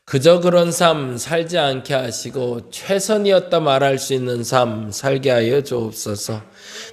그저 그런 삶 살지 않게 하시고 최선이었다 말할 수 있는 삶 살게 하여 주옵소서.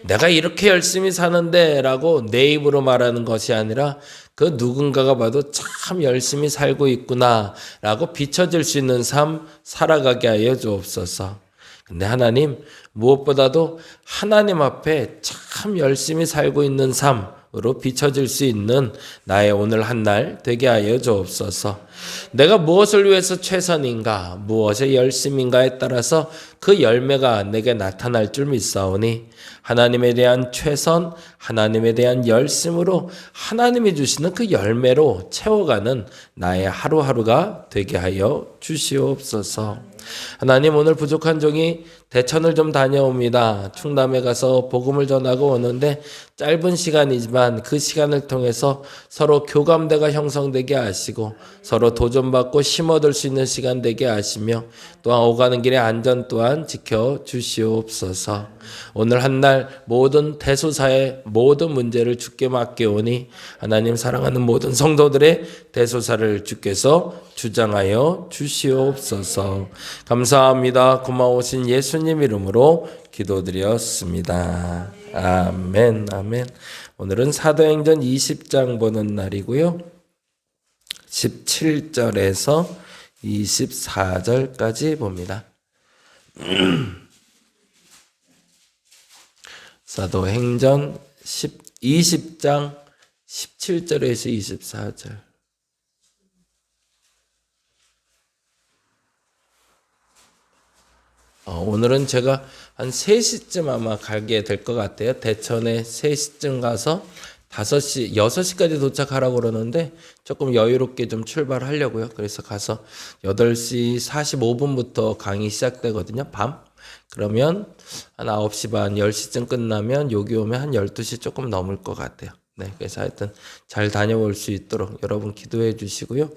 내가 이렇게 열심히 사는데 라고 내 입으로 말하는 것이 아니라 그 누군가가 봐도 참 열심히 살고 있구나 라고 비춰질 수 있는 삶 살아가게 하여 주옵소서. 근데 하나님, 무엇보다도 하나님 앞에 참 열심히 살고 있는 삶으로 비춰질 수 있는 나의 오늘 한 날 되게 하여 주옵소서. 내가 무엇을 위해서 최선인가, 무엇에 열심인가에 따라서 그 열매가 내게 나타날 줄 믿사오니 하나님에 대한 최선, 하나님에 대한 열심으로 하나님이 주시는 그 열매로 채워가는 나의 하루하루가 되게 하여 주시옵소서. 하나님, 오늘 부족한 종이 대천을 좀 다녀옵니다. 충남에 가서 복음을 전하고 오는데 짧은 시간이지만 그 시간을 통해서 서로 교감대가 형성되게 하시고 서로 도전받고 심어둘 수 있는 시간 되게 하시며 또한 오가는 길의 안전 또한 지켜주시옵소서. 오늘 한날 모든 대소사의 모든 문제를 주께 맡겨오니 하나님 사랑하는 모든 성도들의 대소사를 주께서 주장하여 주시옵소서. 감사합니다. 고마우신 예수님 이름으로 기도드렸습니다. 아멘, 아멘. 오늘은 사도행전 20장 보는 날이고요. 17절에서 24절까지 봅니다. 사도행전 20장 17절에서 24절. 오늘은 제가 한 3시쯤 아마 가게 될 것 같아요. 대천에 3시쯤 가서 5시, 6시까지 도착하라고 그러는데 조금 여유롭게 좀 출발하려고요. 그래서 가서 8시 45분부터 강의 시작되거든요. 밤. 그러면 한 9시 반, 10시쯤 끝나면 여기 오면 한 12시 조금 넘을 것 같아요. 네, 그래서 하여튼 잘 다녀올 수 있도록 여러분 기도해 주시고요.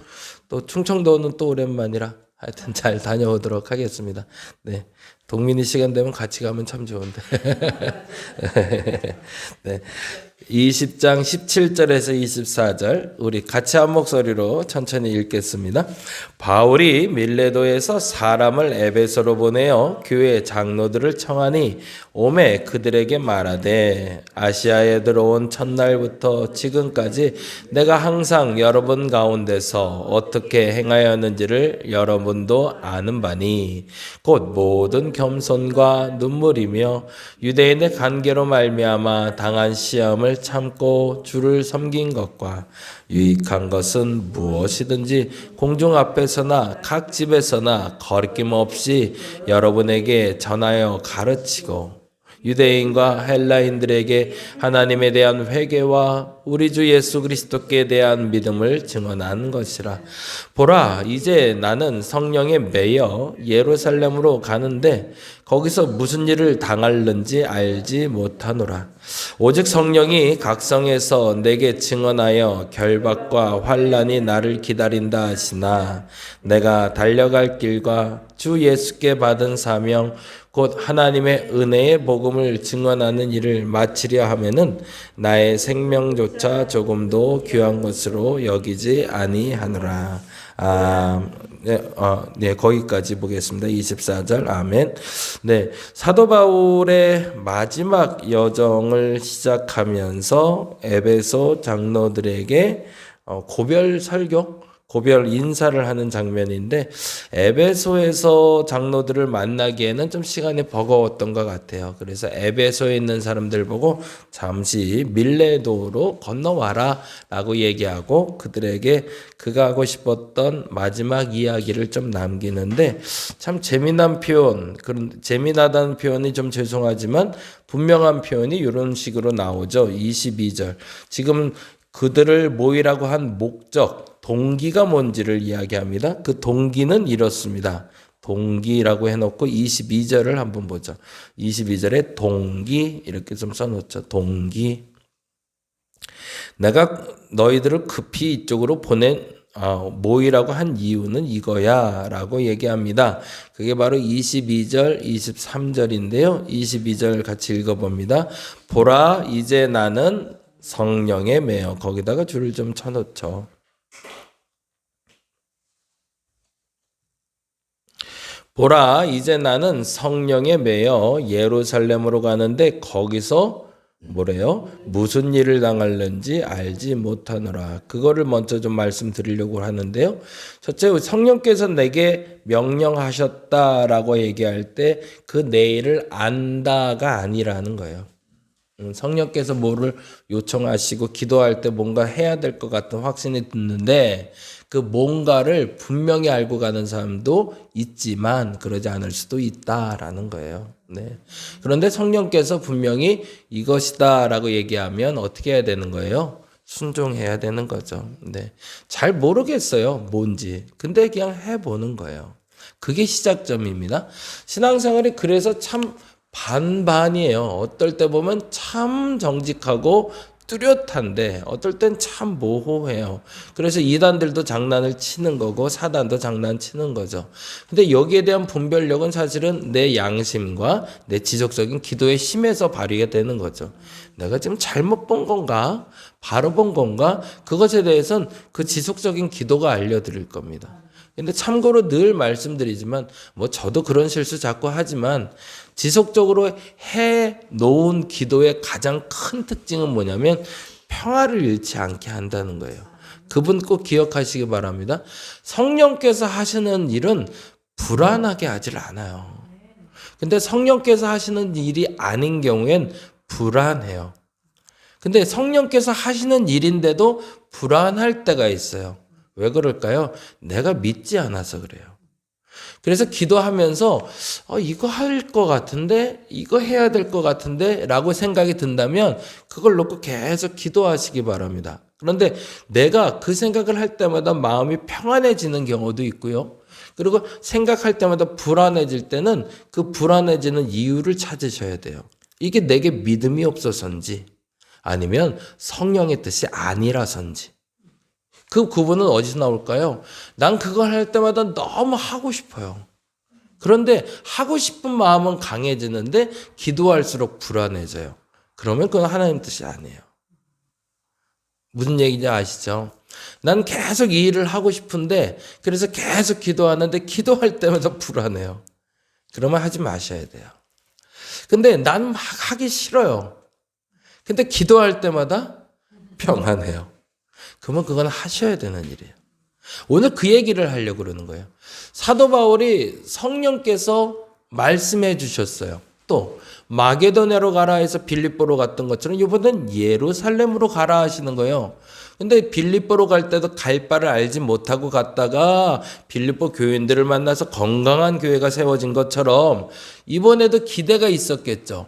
또 충청도는 또 오랜만이라 하여튼 잘 다녀오도록 하겠습니다. 네. 동민이 시간 되면 같이 가면 참 좋은데. 네. 20장 17절에서 24절 우리 같이 한 목소리로 천천히 읽겠습니다. 바울이 밀레도에서 사람을 에베소로 보내어 교회 장로들을 청하니 오매 그들에게 말하되 아시아에 들어온 첫날부터 지금까지 내가 항상 여러분 가운데서 어떻게 행하였는지를 여러분도 아는 바니 곧 모든 겸손과 눈물이며 유대인의 관계로 말미암아 당한 시험을 참고 주를 섬긴 것과 유익한 것은 무엇이든지 공중 앞에서나 각 집에서나 거리낌 없이 여러분에게 전하여 가르치고 유대인과 헬라인들에게 하나님에 대한 회개와 우리 주 예수 그리스도께 대한 믿음을 증언한 것이라. 보라, 이제 나는 성령에 매여 예루살렘으로 가는데 거기서 무슨 일을 당할는지 알지 못하노라. 오직 성령이 각성에서 내게 증언하여 결박과 환난이 나를 기다린다 하시나 내가 달려갈 길과 주 예수께 받은 사명 곧 하나님의 은혜의 복음을 증언하는 일을 마치려 하면은 나의 생명조차 조금도 귀한 것으로 여기지 아니하노라. 네, 거기까지 보겠습니다. 24절, 아멘. 네, 사도 바울의 마지막 여정을 시작하면서 에베소 장로들에게 고별 설교, 고별 인사를 하는 장면인데 에베소에서 장로들을 만나기에는 좀 시간이 버거웠던 것 같아요. 그래서 에베소에 있는 사람들 보고 잠시 밀레도로 건너와라 라고 얘기하고 그들에게 그가 하고 싶었던 마지막 이야기를 좀 남기는데 참 재미난 표현, 그런 재미나다는 표현이 좀 죄송하지만 분명한 표현이 이런 식으로 나오죠. 22절. 지금 그들을 모이라고 한 목적, 동기가 뭔지를 이야기합니다. 그 동기는 이렇습니다. 동기라고 해놓고 22절을 한번 보죠. 22절에 동기 이렇게 좀 써놓죠. 동기. 내가 너희들을 급히 이쪽으로 모이라고 한 이유는 이거야 라고 얘기합니다. 그게 바로 22절, 23절인데요. 22절 같이 읽어봅니다. 보라, 이제 나는 성령에 매여. 거기다가 줄을 좀 쳐놓죠. 보라, 이제 나는 성령에 매여 예루살렘으로 가는데 거기서 뭐래요? 무슨 일을 당할는지 알지 못하노라. 그거를 먼저 좀 말씀드리려고 하는데요. 첫째, 성령께서 내게 명령하셨다라고 얘기할 때 그 내일을 안다가 아니라는 거예요. 성령께서 뭐를 요청하시고 기도할 때 뭔가 해야 될 것 같은 확신이 드는데 그 뭔가를 분명히 알고 가는 사람도 있지만 그러지 않을 수도 있다라는 거예요. 네. 그런데 성령께서 분명히 이것이다라고 얘기하면 어떻게 해야 되는 거예요? 순종해야 되는 거죠. 네. 잘 모르겠어요. 뭔지. 근데 그냥 해보는 거예요. 그게 시작점입니다. 신앙생활이 그래서 참 반반이에요. 어떨 때 보면 참 정직하고 뚜렷한데 어떨 땐 참 모호해요. 그래서 이단들도 장난을 치는 거고 사단도 장난치는 거죠. 근데 여기에 대한 분별력은 사실은 내 양심과 내 지속적인 기도의 힘에서 발휘가 되는 거죠. 내가 지금 잘못 본 건가? 바로 본 건가? 그것에 대해서는 그 지속적인 기도가 알려드릴 겁니다. 근데 참고로 늘 말씀드리지만 뭐 저도 그런 실수 자꾸 하지만 지속적으로 해 놓은 기도의 가장 큰 특징은 뭐냐면 평화를 잃지 않게 한다는 거예요. 그분 꼭 기억하시기 바랍니다. 성령께서 하시는 일은 불안하게 하질 않아요. 근데 성령께서 하시는 일이 아닌 경우엔 불안해요. 근데 성령께서 하시는 일인데도 불안할 때가 있어요. 왜 그럴까요? 내가 믿지 않아서 그래요. 그래서 기도하면서 이거 할 것 같은데 이거 해야 될 것 같은데 라고 생각이 든다면 그걸 놓고 계속 기도하시기 바랍니다. 그런데 내가 그 생각을 할 때마다 마음이 평안해지는 경우도 있고요. 그리고 생각할 때마다 불안해질 때는 그 불안해지는 이유를 찾으셔야 돼요. 이게 내게 믿음이 없어서인지 아니면 성령의 뜻이 아니라서인지. 그 구분은 어디서 나올까요? 난 그걸 할 때마다 너무 하고 싶어요. 그런데 하고 싶은 마음은 강해지는데 기도할수록 불안해져요. 그러면 그건 하나님 뜻이 아니에요. 무슨 얘기인지 아시죠? 난 계속 이 일을 하고 싶은데 그래서 계속 기도하는데 기도할 때마다 불안해요. 그러면 하지 마셔야 돼요. 근데 난 막 하기 싫어요. 근데 기도할 때마다 평안해요. 그러면 그건 하셔야 되는 일이에요. 오늘 그 얘기를 하려고 그러는 거예요. 사도 바울이 성령께서 말씀해 주셨어요. 또 마게도냐로 가라 해서 빌립보로 갔던 것처럼 이번엔 예루살렘으로 가라 하시는 거예요. 근데 빌립보로 갈 때도 갈 바를 알지 못하고 갔다가 빌립보 교인들을 만나서 건강한 교회가 세워진 것처럼 이번에도 기대가 있었겠죠.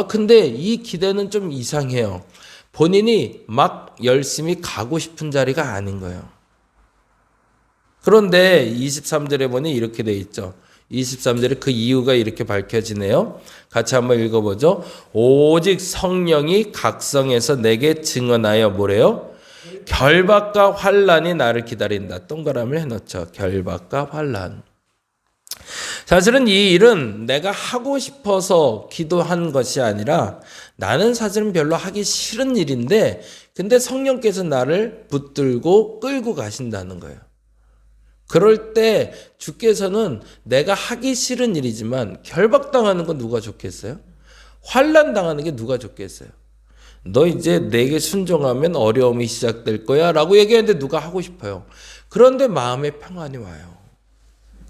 근데 이 기대는 좀 이상해요. 본인이 막 열심히 가고 싶은 자리가 아닌 거예요. 그런데 23절에 보니 이렇게 돼 있죠. 23절에 그 이유가 이렇게 밝혀지네요. 같이 한번 읽어보죠. 오직 성령이 각성해서 내게 증언하여 뭐래요? 결박과 환난이 나를 기다린다. 동그라미를 해놓죠. 결박과 환난. 사실은 이 일은 내가 하고 싶어서 기도한 것이 아니라 나는 사실은 별로 하기 싫은 일인데 근데 성령께서 나를 붙들고 끌고 가신다는 거예요. 그럴 때 주께서는 내가 하기 싫은 일이지만 결박당하는 건 누가 좋겠어요? 환난 당하는 게 누가 좋겠어요? 너 이제 내게 순종하면 어려움이 시작될 거야 라고 얘기하는데 누가 하고 싶어요? 그런데 마음에 평안이 와요.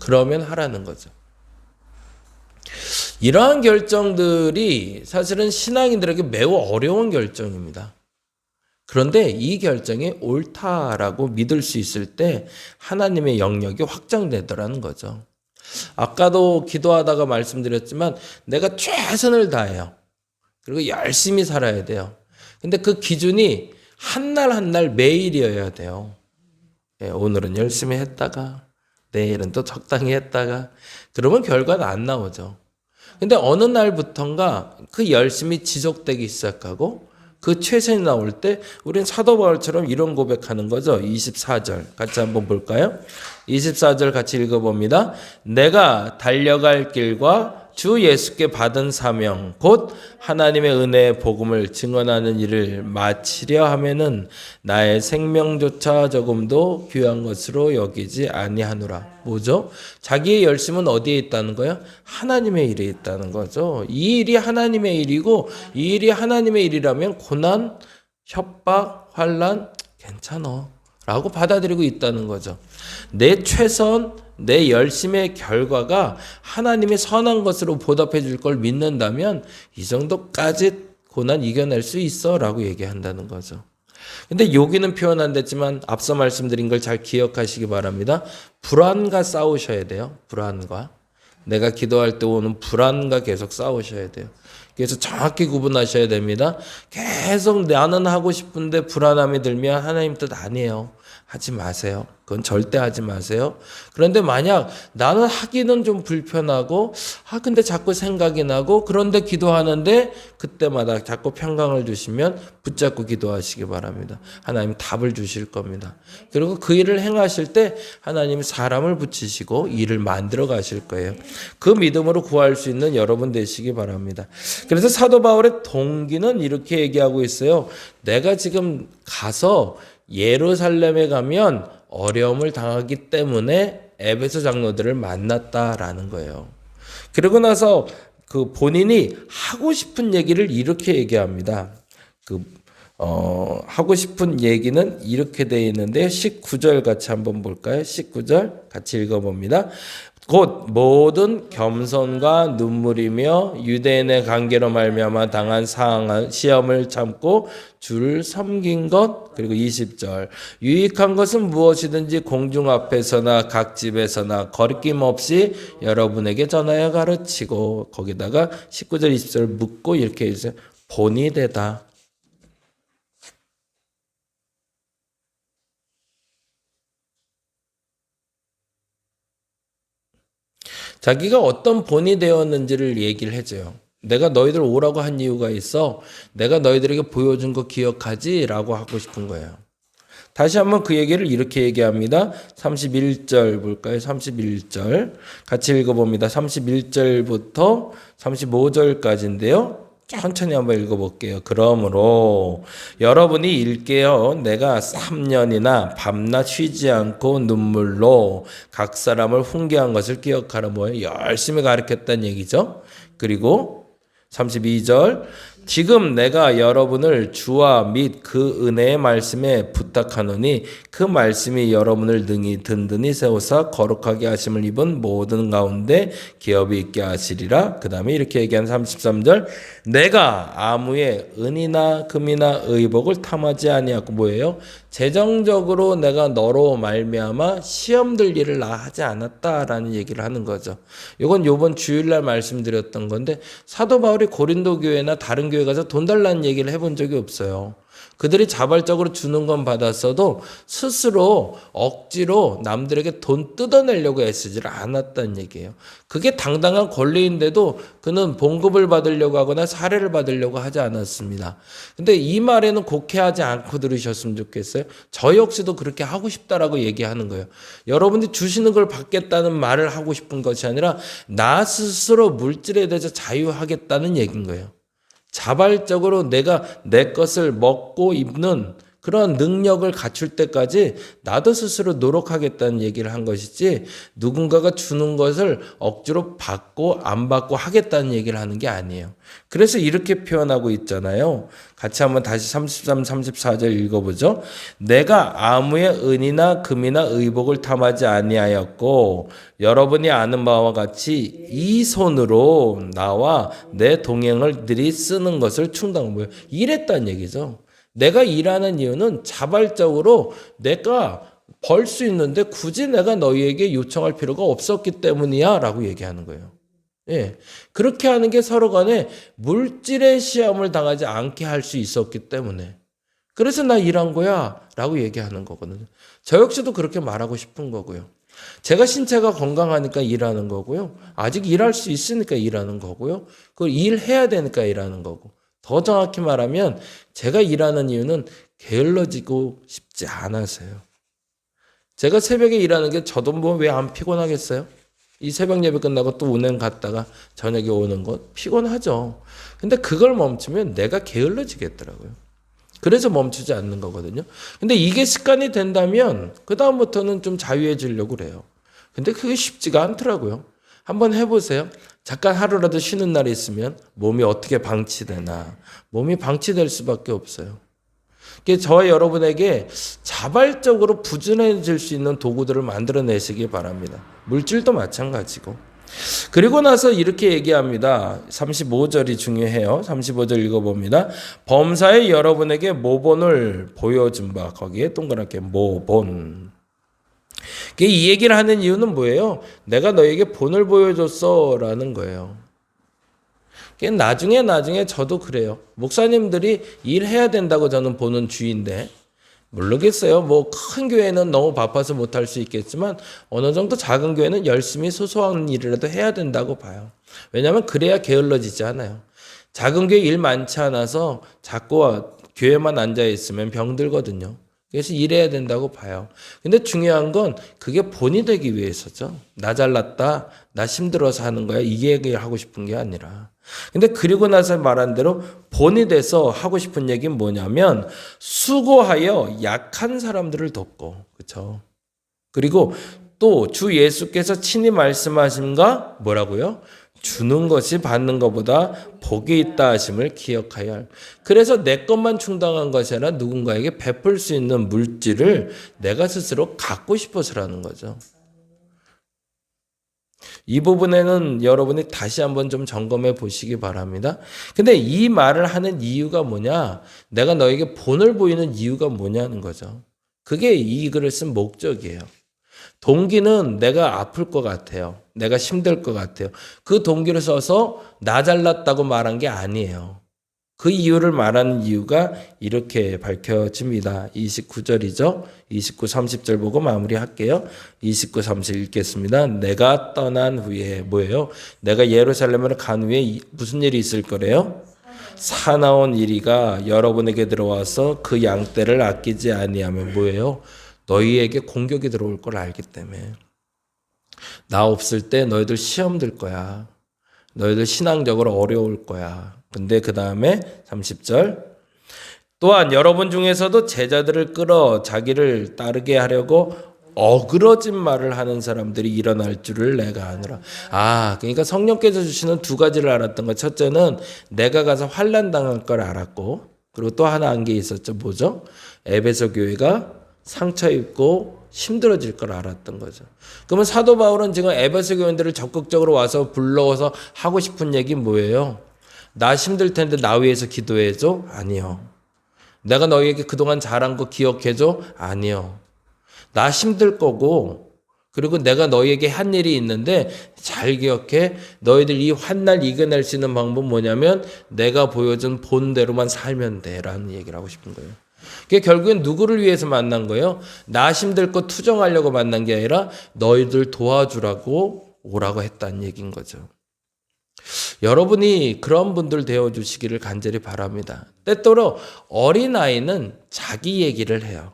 그러면 하라는 거죠. 이러한 결정들이 사실은 신앙인들에게 매우 어려운 결정입니다. 그런데 이 결정이 옳다라고 믿을 수 있을 때 하나님의 영역이 확장되더라는 거죠. 아까도 기도하다가 말씀드렸지만 내가 최선을 다해요. 그리고 열심히 살아야 돼요. 근데 그 기준이 한 날 한 날 매일이어야 돼요. 오늘은 열심히 했다가 내일은 또 적당히 했다가 그러면 결과는 안 나오죠. 근데 어느 날부턴가 그 열심이 지속되기 시작하고 그 최선이 나올 때 우리는 사도 바울처럼 이런 고백하는 거죠. 24절 같이 한번 볼까요? 24절 같이 읽어봅니다. 내가 달려갈 길과 주 예수께 받은 사명 곧 하나님의 은혜의 복음을 증언하는 일을 마치려 하면은 나의 생명조차 조금도 귀한 것으로 여기지 아니하노라. 뭐죠? 자기의 열심은 어디에 있다는 거야? 하나님의 일에 있다는 거죠. 이 일이 하나님의 일이고 이 일이 하나님의 일이라면 고난, 협박, 환난 괜찮아 라고 받아들이고 있다는 거죠. 내 최선, 내 열심의 결과가 하나님의 선한 것으로 보답해 줄 걸 믿는다면 이 정도까지 고난 이겨낼 수 있어 라고 얘기한다는 거죠. 근데 여기는 표현 안 됐지만 앞서 말씀드린 걸 잘 기억하시기 바랍니다. 불안과 싸우셔야 돼요. 불안과. 내가 기도할 때 오는 불안과 계속 싸우셔야 돼요. 그래서 정확히 구분하셔야 됩니다. 계속 나는 하고 싶은데 불안함이 들면 하나님 뜻 아니에요. 하지 마세요. 그건 절대 하지 마세요. 그런데 만약 나는 하기는 좀 불편하고 근데 자꾸 생각이 나고 그런데 기도하는데 그때마다 자꾸 평강을 주시면 붙잡고 기도하시기 바랍니다. 하나님 답을 주실 겁니다. 그리고 그 일을 행하실 때 하나님이 사람을 붙이시고 일을 만들어 가실 거예요. 그 믿음으로 구할 수 있는 여러분 되시기 바랍니다. 그래서 사도 바울의 동기는 이렇게 얘기하고 있어요. 내가 지금 가서 예루살렘에 가면 어려움을 당하기 때문에 에베소 장로들을 만났다라는 거예요. 그리고 나서 그 본인이 하고 싶은 얘기를 이렇게 얘기합니다. 하고 싶은 얘기는 이렇게 되어 있는데 19절 같이 한번 볼까요? 19절 같이 읽어봅니다. 곧 모든 겸손과 눈물이며 유대인의 관계로 말미암아 당한 시험을 참고 주를 섬긴 것. 그리고 20절 유익한 것은 무엇이든지 공중 앞에서나 각 집에서나 거리낌 없이 여러분에게 전하여 가르치고 거기다가 19절 20절 묻고 이렇게 해서 본이 되다. 자기가 어떤 본이 되었는지를 얘기를 해줘요. 내가 너희들 오라고 한 이유가 있어. 내가 너희들에게 보여준 거 기억하지? 라고 하고 싶은 거예요. 다시 한번 그 얘기를 이렇게 얘기합니다. 31절 볼까요? 31절 같이 읽어봅니다. 31절부터 35절까지인데요. 천천히 한번 읽어볼게요. 그러므로 여러분이 읽게요. 내가 3년이나 밤낮 쉬지 않고 눈물로 각 사람을 훈계한 것을 기억하라. 뭐예요? 열심히 가르쳤다는 얘기죠. 그리고 32절 지금 내가 여러분을 주와 및 그 은혜의 말씀에 부탁하노니 그 말씀이 여러분을 능히 든든히 세우사 거룩하게 하심을 입은 모든 가운데 기업이 있게 하시리라. 그 다음에 이렇게 얘기한 33절 내가 아무의 은이나 금이나 의복을 탐하지 아니하고 뭐예요? 재정적으로 내가 너로 말미암아 시험 들 일을 나 하지 않았다라는 얘기를 하는 거죠. 이건 요번 주일날 말씀드렸던 건데 사도 바울이 고린도 교회나 다른 교회 가서 돈 달라는 얘기를 해본 적이 없어요. 그들이 자발적으로 주는 건 받았어도 스스로 억지로 남들에게 돈 뜯어내려고 애쓰지를 않았다는 얘기예요. 그게 당당한 권리인데도 그는 봉급을 받으려고 하거나 사례를 받으려고 하지 않았습니다. 근데 이 말에는 곡해하지 않고 들으셨으면 좋겠어요. 저 역시도 그렇게 하고 싶다라고 얘기하는 거예요. 여러분들이 주시는 걸 받겠다는 말을 하고 싶은 것이 아니라 나 스스로 물질에 대해서 자유하겠다는 얘기인 거예요. 자발적으로 내가 내 것을 먹고 입는 그런 능력을 갖출 때까지 나도 스스로 노력하겠다는 얘기를 한 것이지 누군가가 주는 것을 억지로 받고 안 받고 하겠다는 얘기를 하는 게 아니에요. 그래서 이렇게 표현하고 있잖아요. 같이 한번 다시 33, 34절 읽어보죠. 내가 아무의 은이나 금이나 의복을 탐하지 아니하였고 여러분이 아는 바와 같이 이 손으로 나와 내 동행을 들이 쓰는 것을 충당한 거예요. 이랬다는 얘기죠. 내가 일하는 이유는 자발적으로 내가 벌 수 있는데 굳이 내가 너희에게 요청할 필요가 없었기 때문이야 라고 얘기하는 거예요. 예, 그렇게 하는 게 서로 간에 물질의 시험을 당하지 않게 할 수 있었기 때문에 그래서 나 일한 거야 라고 얘기하는 거거든요. 저 역시도 그렇게 말하고 싶은 거고요. 제가 신체가 건강하니까 일하는 거고요. 아직 일할 수 있으니까 일하는 거고요. 그걸 일해야 되니까 일하는 거고. 더 정확히 말하면 제가 일하는 이유는 게을러지고 싶지 않아서요. 제가 새벽에 일하는 게 저도 뭐 왜 안 피곤하겠어요? 이 새벽 예배 끝나고 또 운행 갔다가 저녁에 오는 것 피곤하죠. 근데 그걸 멈추면 내가 게을러지겠더라고요. 그래서 멈추지 않는 거거든요. 근데 이게 습관이 된다면 그다음부터는 좀 자유해지려고 그래요. 근데 그게 쉽지가 않더라고요. 한번 해보세요. 잠깐 하루라도 쉬는 날이 있으면 몸이 어떻게 방치되나. 몸이 방치될 수밖에 없어요. 저와 여러분에게 자발적으로 부지런해질 수 있는 도구들을 만들어내시기 바랍니다. 물질도 마찬가지고. 그리고 나서 이렇게 얘기합니다. 35절이 중요해요. 35절 읽어봅니다. 범사에 여러분에게 모본을 보여준 바, 거기에 동그랗게 모본. 이 얘기를 하는 이유는 뭐예요? 내가 너에게 본을 보여줬어 라는 거예요. 나중에 저도 그래요. 목사님들이 일해야 된다고 저는 보는 주의인데 모르겠어요. 뭐 큰 교회는 너무 바빠서 못할 수 있겠지만 어느 정도 작은 교회는 열심히 소소한 일이라도 해야 된다고 봐요. 왜냐하면 그래야 게을러지지 않아요. 작은 교회 일 많지 않아서 자꾸 교회만 앉아있으면 병들거든요. 그래서 일해야 된다고 봐요. 근데 중요한 건 그게 본이 되기 위해서죠. 나 잘났다, 나 힘들어서 하는 거야. 이 얘기를 하고 싶은 게 아니라. 근데 그리고 나서 말한 대로 본이 돼서 하고 싶은 얘기는 뭐냐면 수고하여 약한 사람들을 돕고, 그렇죠? 그리고 또 주 예수께서 친히 말씀하신가 뭐라고요? 주는 것이 받는 것보다 복이 있다 하심을 기억하여야 할. 그래서 내 것만 충당한 것이 아니라 누군가에게 베풀 수 있는 물질을 내가 스스로 갖고 싶어서라는 거죠. 이 부분에는 여러분이 다시 한번 좀 점검해 보시기 바랍니다. 근데 이 말을 하는 이유가 뭐냐? 내가 너에게 본을 보이는 이유가 뭐냐는 거죠. 그게 이 글을 쓴 목적이에요. 동기는 내가 아플 것 같아요. 내가 힘들 것 같아요. 그 동기를 써서 나 잘났다고 말한 게 아니에요. 그 이유를 말하는 이유가 이렇게 밝혀집니다. 29절이죠. 29, 30절 보고 마무리할게요. 29, 30 읽겠습니다. 내가 떠난 후에 뭐예요? 내가 예루살렘으로 간 후에 무슨 일이 있을 거래요? 사나운 이리가 여러분에게 들어와서 그 양떼를 아끼지 아니하면 뭐예요? 너희에게 공격이 들어올 걸 알기 때문에. 나 없을 때 너희들 시험 들 거야. 너희들 신앙적으로 어려울 거야. 근데 그 다음에 30절. 또한 여러분 중에서도 제자들을 끌어 자기를 따르게 하려고 어그러진 말을 하는 사람들이 일어날 줄을 내가 아노라. 그러니까 성령께서 주시는 두 가지를 알았던 것. 첫째는 내가 가서 환난 당할 걸 알았고, 그리고 또 하나 한 게 있었죠. 뭐죠? 에베소 교회가 상처 입고 힘들어질 걸 알았던 거죠. 그러면 사도 바울은 지금 에베소 교인들을 적극적으로 와서 불러서 하고 싶은 얘기 뭐예요? 나 힘들 텐데 나 위해서 기도해줘? 아니요. 내가 너희에게 그동안 잘한 거 기억해줘? 아니요. 나 힘들 거고, 그리고 내가 너희에게 한 일이 있는데 잘 기억해. 너희들 이 환날 이겨낼 수 있는 방법은 뭐냐면 내가 보여준 본대로만 살면 돼 라는 얘기를 하고 싶은 거예요. 그게 결국엔 누구를 위해서 만난 거예요? 나 힘들 거 투정하려고 만난 게 아니라 너희들 도와주라고 오라고 했다는 얘기인 거죠. 여러분이 그런 분들 되어주시기를 간절히 바랍니다. 때때로 어린아이는 자기 얘기를 해요.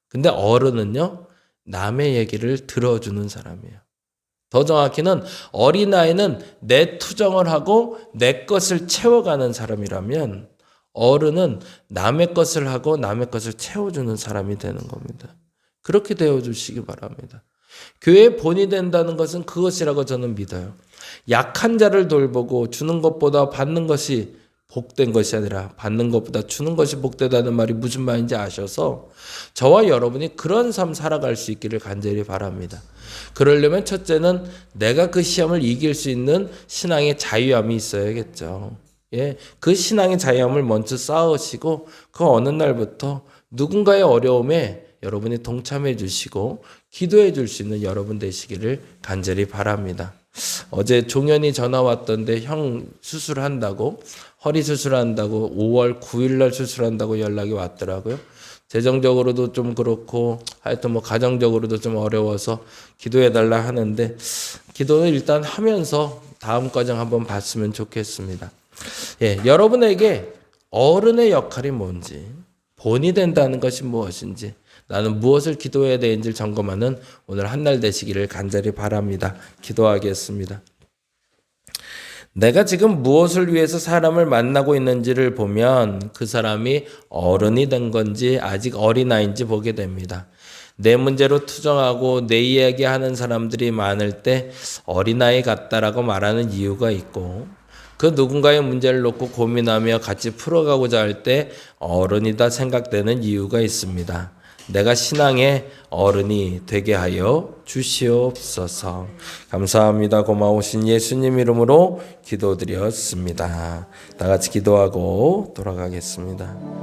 근데 어른은요, 남의 얘기를 들어주는 사람이에요. 더 정확히는 어린아이는 내 투정을 하고 내 것을 채워가는 사람이라면 어른은 남의 것을 하고 남의 것을 채워주는 사람이 되는 겁니다. 그렇게 되어주시기 바랍니다. 교회의 본이 된다는 것은 그것이라고 저는 믿어요. 약한 자를 돌보고 주는 것보다 받는 것이 복된 것이 아니라 받는 것보다 주는 것이 복되다는 말이 무슨 말인지 아셔서 저와 여러분이 그런 삶 살아갈 수 있기를 간절히 바랍니다. 그러려면 첫째는 내가 그 시험을 이길 수 있는 신앙의 자유함이 있어야겠죠. 그 신앙의 자유함을 먼저 쌓으시고 그 어느 날부터 누군가의 어려움에 여러분이 동참해 주시고 기도해 줄 수 있는 여러분 되시기를 간절히 바랍니다. 어제 종현이 전화 왔던데 형 수술한다고, 허리 수술한다고 5월 9일 날 수술한다고 연락이 왔더라고요. 재정적으로도 좀 그렇고 하여튼 뭐 가정적으로도 좀 어려워서 기도해 달라 하는데 기도는 일단 하면서 다음 과정 한번 봤으면 좋겠습니다. 여러분에게 어른의 역할이 뭔지, 본이 된다는 것이 무엇인지, 나는 무엇을 기도해야 되는지를 점검하는 오늘 한 날 되시기를 간절히 바랍니다. 기도하겠습니다. 내가 지금 무엇을 위해서 사람을 만나고 있는지를 보면 그 사람이 어른이 된 건지 아직 어린아이인지 보게 됩니다. 내 문제로 투정하고 내 이야기 하는 사람들이 많을 때 어린아이 같다라고 말하는 이유가 있고, 그 누군가의 문제를 놓고 고민하며 같이 풀어가고자 할 때 어른이다 생각되는 이유가 있습니다. 내가 신앙의 어른이 되게 하여 주시옵소서. 감사합니다. 고마우신 예수님 이름으로 기도드렸습니다. 다 같이 기도하고 돌아가겠습니다.